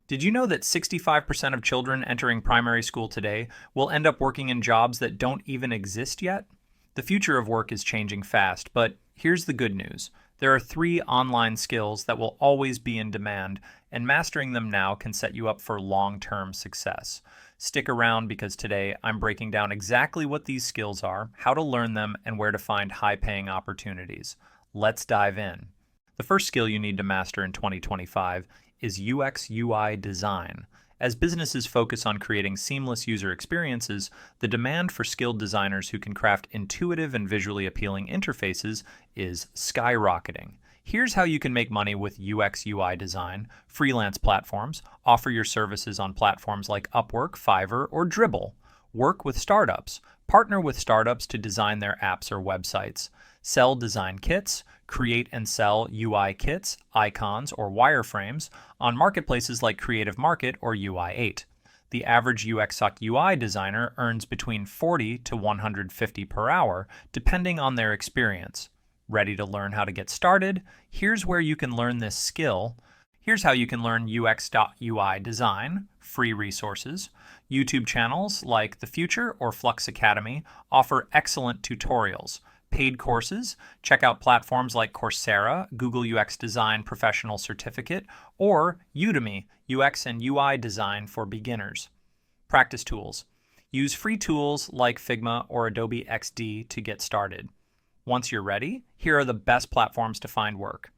Did you know that 65% of children entering primary school today will end up working in jobs that don't even exist yet? The future of work is changing fast, but here's the good news. There are 3 online skills that will always be in demand, and mastering them now can set you up for long-term success. Stick around because today I'm breaking down exactly what these skills are, how to learn them, and where to find high-paying opportunities. Let's dive in. The first skill you need to master in 2025 is UX/UI design. As businesses focus on creating seamless user experiences, the demand for skilled designers who can craft intuitive and visually appealing interfaces is skyrocketing. Here's how you can make money with UX/UI design. Freelance platforms. Offer your services on platforms like Upwork, Fiverr, or Dribbble. Work with startups. Partner with startups to design their apps or websites. Sell design kits. Create and sell UI kits, icons, or wireframes on marketplaces like Creative Market or UI8. The average UX/UI designer earns between 40 to 150 per hour, depending on their experience. Ready to learn how to get started? Here's where you can learn this skill. Here's how you can learn UX/UI design, free resources. YouTube channels like The Future or Flux Academy offer excellent tutorials. Paid courses, check out platforms like Coursera, Google UX Design Professional Certificate, or Udemy, UX and UI Design for Beginners. Practice tools. Use free tools like Figma or Adobe XD to get started. Once you're ready, here are the best platforms to find work.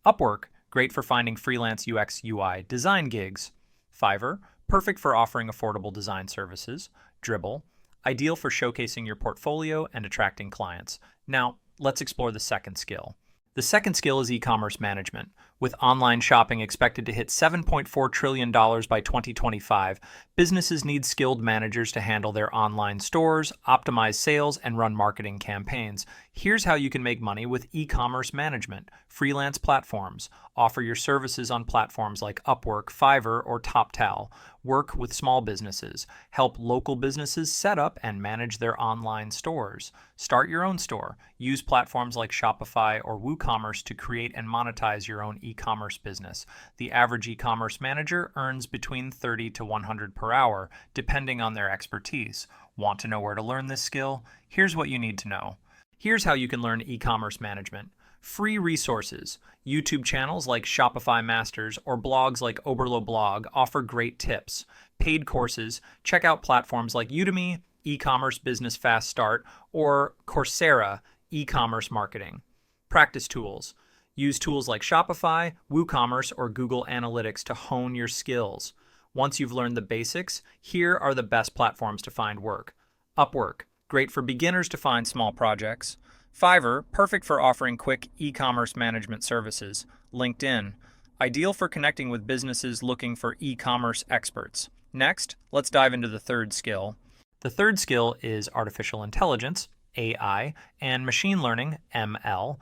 Upwork, great for finding freelance UX/UI design gigs. Fiverr, perfect for offering affordable design services. Dribbble, ideal for showcasing your portfolio and attracting clients. Now, let's explore the second skill. The second skill is e-commerce management. With online shopping expected to hit $7.4 trillion by 2025, businesses need skilled managers to handle their online stores, optimize sales, and run marketing campaigns. Here's how you can make money with e-commerce management. Freelance platforms. Offer your services on platforms like Upwork, Fiverr, or TopTal. Work with small businesses. Help local businesses set up and manage their online stores. Start your own store. Use platforms like Shopify or WooCommerce to create and monetize your own e-commerce business. The average e-commerce manager earns between 30 to 100 per hour, depending on their expertise. Want to know where to learn this skill? Here's what you need to know. Here's how you can learn e-commerce management. Free resources. YouTube channels like Shopify Masters or blogs like Oberlo Blog offer great tips. Paid courses. Check out platforms like Udemy, E-commerce Business Fast Start, or Coursera, e-commerce marketing. Practice tools. Use tools like Shopify, WooCommerce, or Google Analytics to hone your skills. Once you've learned the basics, here are the best platforms to find work. Upwork, great for beginners to find small projects. Fiverr, perfect for offering quick e-commerce management services. LinkedIn, ideal for connecting with businesses looking for e-commerce experts. Next, let's dive into the third skill. The third skill is artificial intelligence, AI, and machine learning, ML.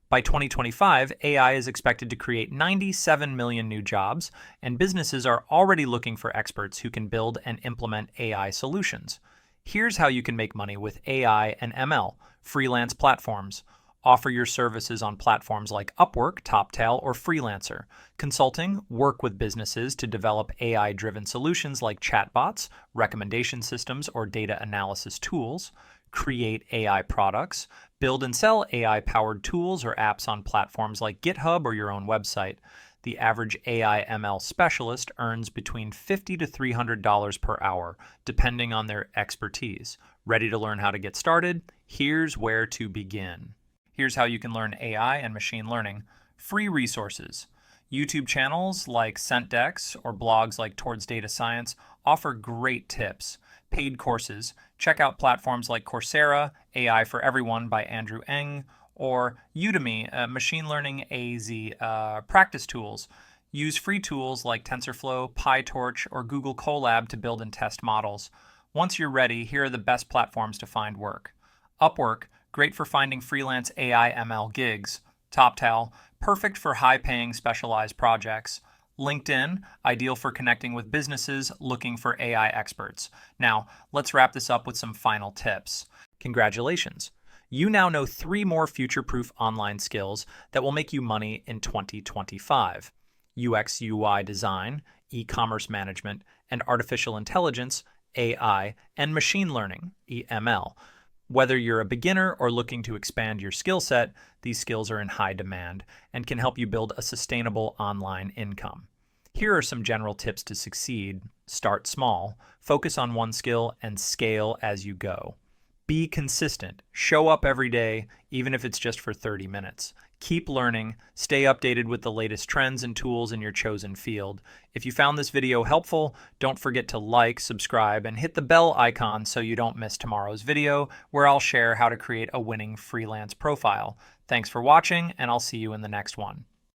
By 2025, AI is expected to create 97 million new jobs, and businesses are already looking for experts who can build and implement AI solutions. Here's how you can make money with AI and ML. Freelance platforms. Offer your services on platforms like Upwork, TopTal, or Freelancer. Consulting, work with businesses to develop AI-driven solutions like chatbots, recommendation systems, or data analysis tools. Create AI products. Build and sell AI-powered tools or apps on platforms like GitHub or your own website. The average AI ML specialist earns between $50 to $300 per hour, depending on their expertise. Ready to learn how to get started? Here's where to begin. Here's how you can learn AI and machine learning. Free resources. YouTube channels like ScentDex or blogs like Towards Data Science offer great tips. Paid courses. Check out platforms like Coursera, AI for Everyone by Andrew Ng, or Udemy, Machine Learning AZ practice tools. Use free tools like TensorFlow, PyTorch, or Google Colab to build and test models. Once you're ready, here are the best platforms to find work. Upwork, great for finding freelance AI ML gigs. TopTal, perfect for high-paying specialized projects. LinkedIn, ideal for connecting with businesses looking for AI experts. Now, let's wrap this up with some final tips. Congratulations. You now know 3 more future-proof online skills that will make you money in 2025. UX UI design, e-commerce management, and artificial intelligence, AI, and machine learning, EML. Whether you're a beginner or looking to expand your skill set, these skills are in high demand and can help you build a sustainable online income. Here are some general tips to succeed. Start small, focus on one skill, and scale as you go. Be consistent. Show up every day, even if it's just for 30 minutes. Keep learning. Stay updated with the latest trends and tools in your chosen field. If you found this video helpful, don't forget to like, subscribe, and hit the bell icon so you don't miss tomorrow's video, where I'll share how to create a winning freelance profile. Thanks for watching, and I'll see you in the next one.